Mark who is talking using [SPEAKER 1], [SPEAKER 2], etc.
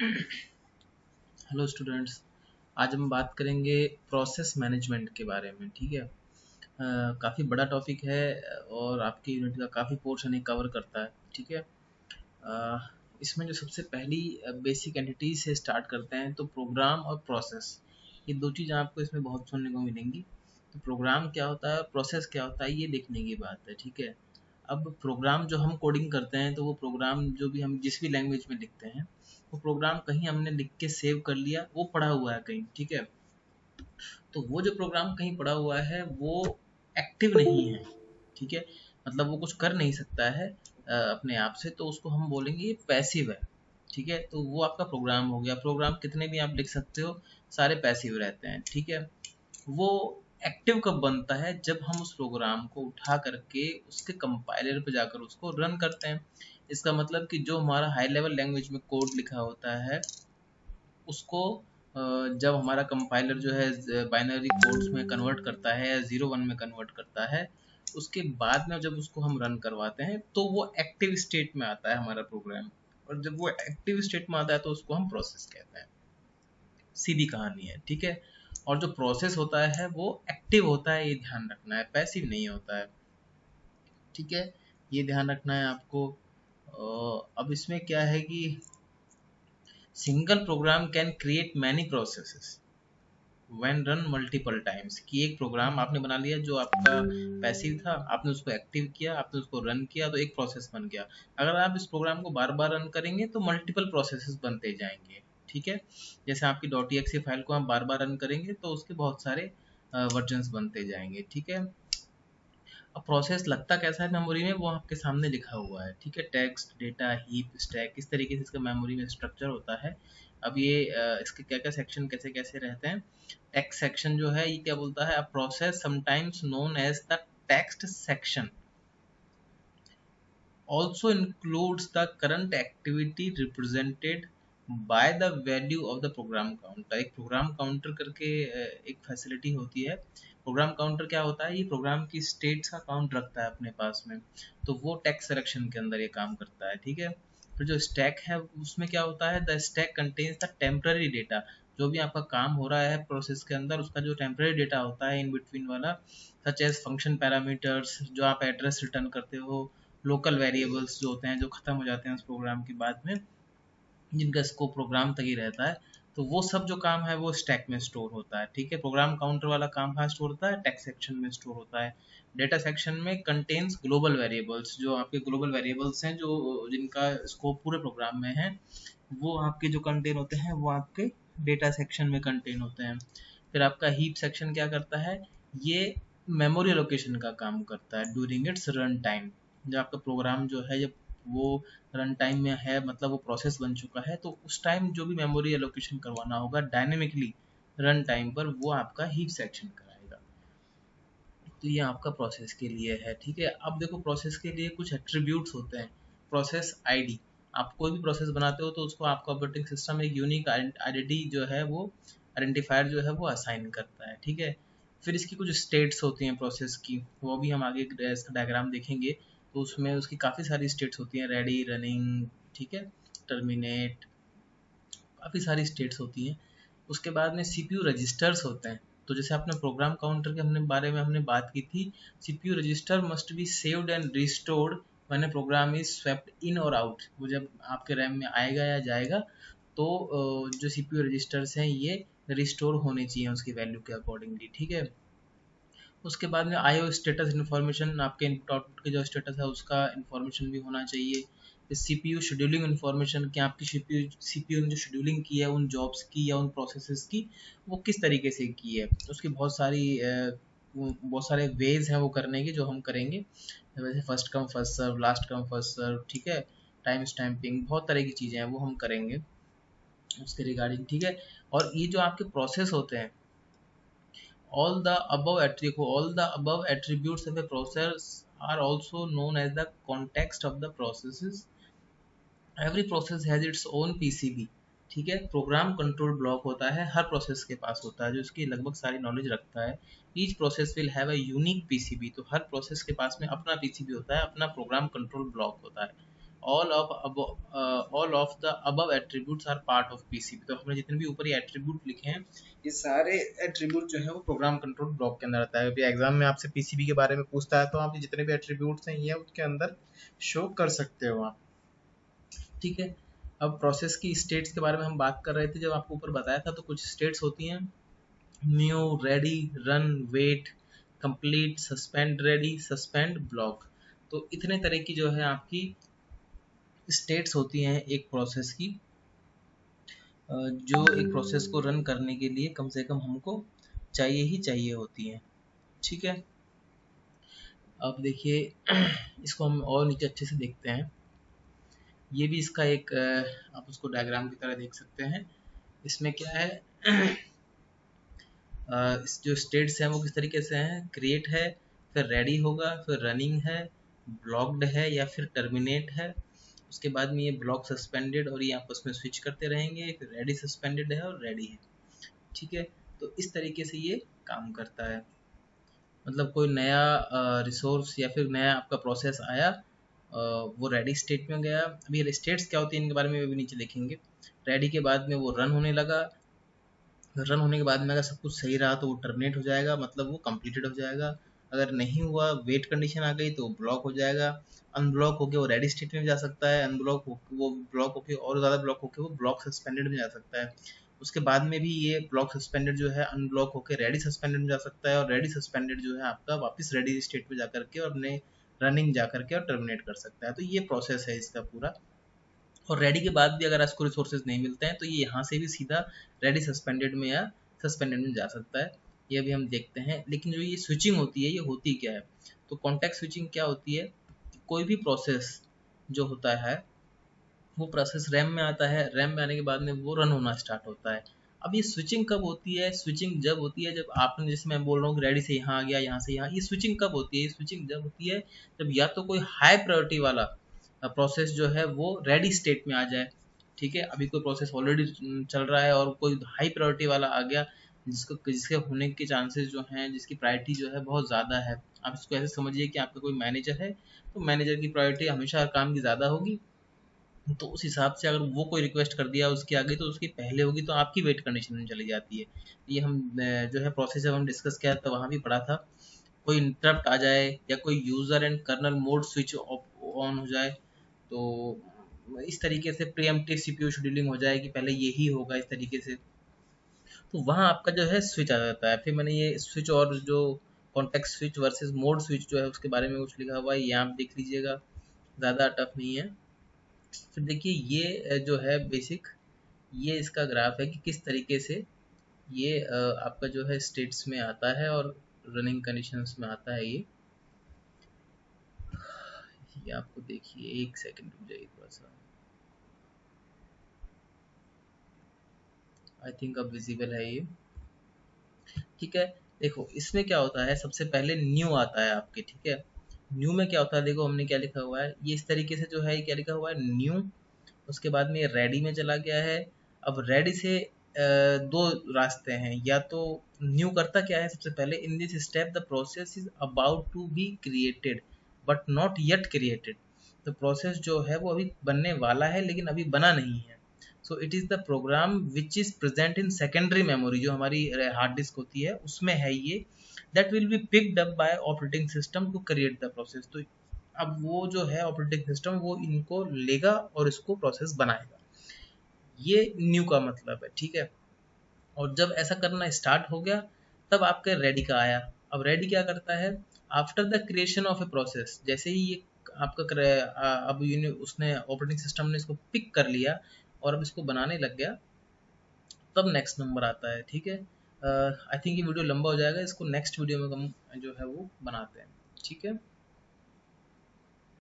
[SPEAKER 1] Hello students. आज हम बात करेंगे प्रोसेस मैनेजमेंट के बारे में। ठीक है। काफ़ी बड़ा टॉपिक है और आपकी यूनिट का काफ़ी पोर्शन ये कवर करता है। ठीक है। इसमें जो सबसे पहली बेसिक एंटिटीज से स्टार्ट करते हैं तो प्रोग्राम और प्रोसेस, ये दो चीज़ आपको इसमें बहुत सुनने को मिलेंगी। तो प्रोग्राम क्या होता है, प्रोसेस क्या होता है, ये देखने की बात है। ठीक है। अब प्रोग्राम जो हम कोडिंग करते हैं तो वो प्रोग्राम जो भी हम जिस भी लैंग्वेज में लिखते हैं वो प्रोग्राम कहीं हमने लिख के सेव कर लिया, वो पड़ा हुआ है कहीं। ठीक है। तो वो जो प्रोग्राम कहीं पड़ा हुआ है वो एक्टिव नहीं है। ठीक है। मतलब वो कुछ कर नहीं सकता है अपने आप से, तो उसको हम बोलेंगे ये पैसिव है। ठीक है। तो वो आपका प्रोग्राम हो गया। प्रोग्राम कितने भी आप लिख सकते हो, सारे पैसिव रहते हैं। ठीक है। वो एक्टिव कब बनता है, जब हम उस प्रोग्राम को उठा करके उसके कंपाइलर पे जाकर उसको रन करते हैं। इसका मतलब कि जो हमारा हाई लेवल लैंग्वेज में कोड लिखा होता है उसको जब हमारा कंपाइलर जो है बाइनरी कोड्स में कन्वर्ट करता है या 0 1 में कन्वर्ट करता है, उसके बाद में जब उसको हम रन करवाते हैं तो वो एक्टिव स्टेट में आता है हमारा प्रोग्राम। और जब वो एक्टिव स्टेट में आता है तो उसको हम प्रोसेस कहते हैं। सीधी कहानी है। ठीक है। और जो प्रोसेस होता है वो एक्टिव होता है, ये ध्यान रखना है, पैसिव नहीं होता है। ठीक है। ये ध्यान रखना है आपको। अब इसमें क्या है कि single program can create many processes when run multiple times. कि एक प्रोग्राम आपने बना लिया जो आपका पैसिव था, आपने उसको एक्टिव किया, आपने उसको रन किया तो एक प्रोसेस बन गया। अगर आप इस प्रोग्राम को बार बार रन करेंगे तो मल्टीपल प्रोसेसेस बनते जाएंगे। ठीक है। जैसे आपकी .exe फाइल को आप बार बार रन करेंगे तो उसके बहुत सारे वर्जन्स बनते जाएंगे। ठीक है। अब प्रोसेस लगता कैसा है मेमोरी में, वो आपके सामने लिखा हुआ है। ठीक है। टेक्स्ट, डेटा, हीप, स्टैक, इस तरीके से इसका मेमोरी में स्ट्रक्चर होता है। अब ये इसके क्या क्या सेक्शन कैसे कैसे रहते हैं। टेक्स्ट सेक्शन जो है ये क्या बोलता है, a process sometimes known as the text section also includes the current activity represented by the value of the program counter। एक प्रोग्राम काउंटर करके एक फैसिलिटी होती है। प्रोग्राम काउंटर क्या होता है, ये प्रोग्राम की स्टेट्स का काउंट रखता है अपने पास में। तो वो टेक्स्ट सिलेक्शन के अंदर ये काम करता है। ठीक है। फिर जो स्टैक है उसमें क्या होता है, the stack contains the temporary data. जो भी आपका काम हो रहा है प्रोसेस के अंदर, उसका जो टेम्पररी डेटा होता है इन बिटवीन वाला, सच एज फंक्शन पैरामीटर्स, जो आप एड्रेस रिटर्न करते हो, लोकल वेरिएबल्स जो होते हैं जो ख़त्म हो जाते हैं उस प्रोग्राम के बाद में, जिनका स्कोप प्रोग्राम तक ही रहता है, तो वो सब जो काम है वो स्टैक में स्टोर होता है। ठीक है। प्रोग्राम काउंटर वाला काम कहाँ स्टोर होता है, टेक्स्ट सेक्शन में स्टोर होता है। डेटा सेक्शन में कंटेन्स ग्लोबल वेरिएबल्स, जो आपके ग्लोबल वेरिएबल्स हैं जो जिनका स्कोप पूरे प्रोग्राम में है, वो आपके जो कंटेन होते हैं वो आपके डेटा सेक्शन में कंटेन होते हैं। फिर आपका हीप सेक्शन क्या करता है, ये मेमोरी लोकेशन का काम करता है ड्यूरिंग इट्स रन टाइम। जब आपका प्रोग्राम जो है जब वो रन टाइम में है, मतलब वो प्रोसेस बन चुका है, तो उस टाइम जो भी मेमोरी एलोकेशन करवाना होगा डायनेमिकली रन टाइम पर, वो आपका हीप सेक्शन कराएगा। तो ये आपका प्रोसेस के लिए है। ठीक है। अब देखो प्रोसेस के लिए कुछ एट्रीब्यूट्स होते हैं। प्रोसेस आईडी, आप कोई भी प्रोसेस बनाते हो तो उसको आपका ऑपरेटिंग सिस्टम एक यूनिक आइडेंटिटी जो है वो आइडेंटिफायर जो है वो असाइन करता है। ठीक है। फिर इसकी कुछ स्टेट्स होती हैं प्रोसेस की, वो भी हम आगे इसका डायग्राम देखेंगे। तो उसमें उसकी काफ़ी सारी स्टेट्स होती हैं, रेडी, रनिंग, ठीक है, टर्मिनेट, काफ़ी सारी स्टेट्स होती हैं। उसके बाद में सीपीयू रजिस्टर्स होते हैं। तो जैसे आपने प्रोग्राम काउंटर के बारे में हमने बात की थी, CPU register must be saved and restored when a program is swapped in or out. वो जब आपके रैम में आएगा या जाएगा तो जो सीपीयू रजिस्टर्स हैं ये रिस्टोर होने चाहिए उसकी वैल्यू के अकॉर्डिंगली। ठीक है। उसके बाद में आईओ स्टेटस इन्फॉर्मेशन, आपके इनपुट आउटपुट के जो स्टेटस है उसका इन्फॉर्मेशन भी होना चाहिए। सीपीयू शेड्यूलिंग इन्फॉर्मेशन, कि आपकी सीपीयू ने जो शेड्यूलिंग की है उन जॉब्स की या उन प्रोसेसेस की, वो किस तरीके से की है। उसकी बहुत सारे वेज हैं वो करने के, जो हम करेंगे। वैसे first come first serve, last come first serve, ठीक है, टाइम स्टैम्पिंग, बहुत तरह की चीज़ें हैं वो हम करेंगे उसके रिगार्डिंग। ठीक है। और ये जो आपके प्रोसेस होते हैं, all the above attributes of a process are also known as the context of the processes। every process has its own PCB। ठीक है। प्रोग्राम कंट्रोल ब्लॉक होता है, हर प्रोसेस के पास होता है, जो इसकी लगभग सारी नॉलेज रखता है। Each process will have a unique PCB. तो हर प्रोसेस के पास में अपना पीसीबी होता है, अपना प्रोग्राम कंट्रोल ब्लॉक होता है। All of the above attributes are part of PCB. तो हमने जितने भी ऊपर ये एट्रीब्यूट लिखे हैं, ये सारे एट्रीब्यूट जो है वो प्रोग्राम कंट्रोल ब्लॉक के अंदर आता है। अभी एग्जाम में आपसे पीसीबी के बारे में पूछता है तो आप जितने भी एट्रीब्यूट्स हैं ये उसके अंदर शो कर सकते हो आप, ठीक है। अब प्रोसेस की स्टेट्स के बारे में हम बात कर रहे थे, जब आपको ऊपर बताया था तो कुछ स्टेट्स होती हैं, new, ready, run, wait, complete, suspend ready, suspend, block. तो इतने तरह की जो है आपकी स्टेट्स होती हैं एक प्रोसेस की, जो एक प्रोसेस को रन करने के लिए कम से कम हमको चाहिए ही चाहिए होती हैं, ठीक है। अब देखिए इसको हम और नीचे अच्छे से देखते हैं। ये भी इसका एक आप उसको डायग्राम की तरह देख सकते हैं। इसमें क्या है जो स्टेट्स हैं वो किस तरीके से हैं, क्रिएट है, फिर रेडी होगा, फिर रनिंग है, ब्लॉक्ड है या फिर टर्मिनेट है, उसके बाद में ये ब्लॉक सस्पेंडेड और ये आपस में स्विच करते रहेंगे, फिर रेडी सस्पेंडेड है और रेडी है, ठीक है। तो इस तरीके से ये काम करता है। मतलब कोई नया रिसोर्स या फिर नया आपका प्रोसेस आया, वो रेडी स्टेट में गया। अभी स्टेट्स क्या होती है इनके बारे में भी नीचे देखेंगे। रेडी के बाद में वो रन होने लगा, रन होने के बाद में अगर सब कुछ सही रहा तो वो टर्मिनेट हो जाएगा, मतलब वो कंप्लीटेड हो जाएगा। अगर नहीं हुआ, वेट कंडीशन आ गई तो ब्लॉक हो जाएगा। अनब्लॉक होके वो रेडी स्टेट में जा सकता है, अनब्लॉक हो वो ब्लॉक होके और ज़्यादा ब्लॉक होके वो ब्लॉक सस्पेंडेड में जा सकता है। उसके बाद में भी ये ब्लॉक सस्पेंडेड जो है अनब्लॉक होके रेडी सस्पेंडेड में जा सकता है, और रेडी सस्पेंडेड जो है आपका वापस रेडी स्टेट में जा करके और अपने रनिंग जा करके और टर्मिनेट कर सकता है। तो ये प्रोसेस है इसका पूरा। और रेडी के बाद भी अगर इसको रिसोर्सेज नहीं मिलते हैं तो ये यहाँ से भी सीधा रेडी सस्पेंडेड में या सस्पेंडेड में जा सकता है। ये भी हम देखते हैं। लेकिन जो ये स्विचिंग होती है ये होती क्या है, तो कॉन्टेक्स्ट स्विचिंग क्या होती है, कोई भी प्रोसेस जो होता है वो प्रोसेस रैम में आता है, रैम में आने के बाद में वो रन होना स्टार्ट होता है। अब ये स्विचिंग कब होती है, स्विचिंग जब होती है जब आपने, जैसे मैं बोल रहा हूँ रेडी से यहाँ आ गया, यहाँ से यहाँ, ये स्विचिंग कब होती है, ये स्विचिंग जब होती है जब या तो कोई हाई प्रायोरिटी वाला प्रोसेस जो है वो रेडी स्टेट में आ जाए, ठीक है। अभी कोई प्रोसेस ऑलरेडी चल रहा है और कोई हाई प्रायोरिटी वाला आ गया जिसके होने के चांसेस जो हैं, जिसकी प्रायोरिटी जो है बहुत ज़्यादा है। आप इसको ऐसे समझिए कि आपका कोई मैनेजर है, तो मैनेजर की प्रायोरिटी हमेशा हर काम की ज़्यादा होगी, तो उस हिसाब से अगर वो कोई रिक्वेस्ट कर दिया उसकी आगे तो उसकी पहले होगी, तो आपकी वेट कंडीशन में चली जाती है। ये हम जो है प्रोसेस जब हम डिस्कस किया तो वहाँ भी पढ़ा था, कोई इंटरप्ट आ जाए या कोई user and kernel mode switch on हो जाए तो इस तरीके से प्रीएम्प्टिव सीपीयू शेड्यूलिंग हो जाए कि पहले यही होगा इस तरीके से, तो वहाँ आपका जो है स्विच आ जाता है। फिर मैंने ये स्विच और जो context switch versus mode switch जो है उसके बारे में कुछ लिखा हुआ है, ये आप देख लीजिएगा, ज़्यादा टफ नहीं है। फिर देखिए ये जो है बेसिक, ये इसका ग्राफ है कि किस तरीके से ये आपका जो है स्टेट्स में आता है और रनिंग कंडीशंस में आता है। ये आपको देखिए, एक सेकंड रुक जाइए थोड़ा सा, आई थिंक अब विजिबल है ये, ठीक है। देखो इसमें क्या होता है, सबसे पहले न्यू आता है आपके, ठीक है। न्यू में क्या होता है, देखो हमने क्या लिखा हुआ है, ये इस तरीके से जो है क्या लिखा हुआ है, न्यू। उसके बाद में रेडी में चला गया है। अब रेडी से दो रास्ते हैं, या तो न्यू करता क्या है, सबसे पहले in this step the process is about to be created but not yet created. तो प्रोसेस जो है वो अभी बनने वाला है लेकिन अभी बना नहीं है। So it is the program which is present in secondary memory, जो हमारी हार्ड डिस्क होती है उसमें है ये, that will be picked up by operating system to create the process. तो अब वो जो है ऑपरेटिंग सिस्टम वो इनको लेगा और इसको प्रोसेस बनाएगा, ये न्यू का मतलब है, ठीक है। और जब ऐसा करना स्टार्ट हो गया तब आपके रेडी का आया। अब रेडी क्या करता है, after the creation of a process, जैसे ही ये आपका अब उसने ऑपरेटिंग सिस्टम ने इसको पिक कर लिया और अब इसको बनाने लग गया, तब नेक्स्ट नंबर आता है, ठीक है। आई थिंक ये वीडियो लंबा हो जाएगा, इसको नेक्स्ट वीडियो में हम जो है वो बनाते हैं, ठीक है।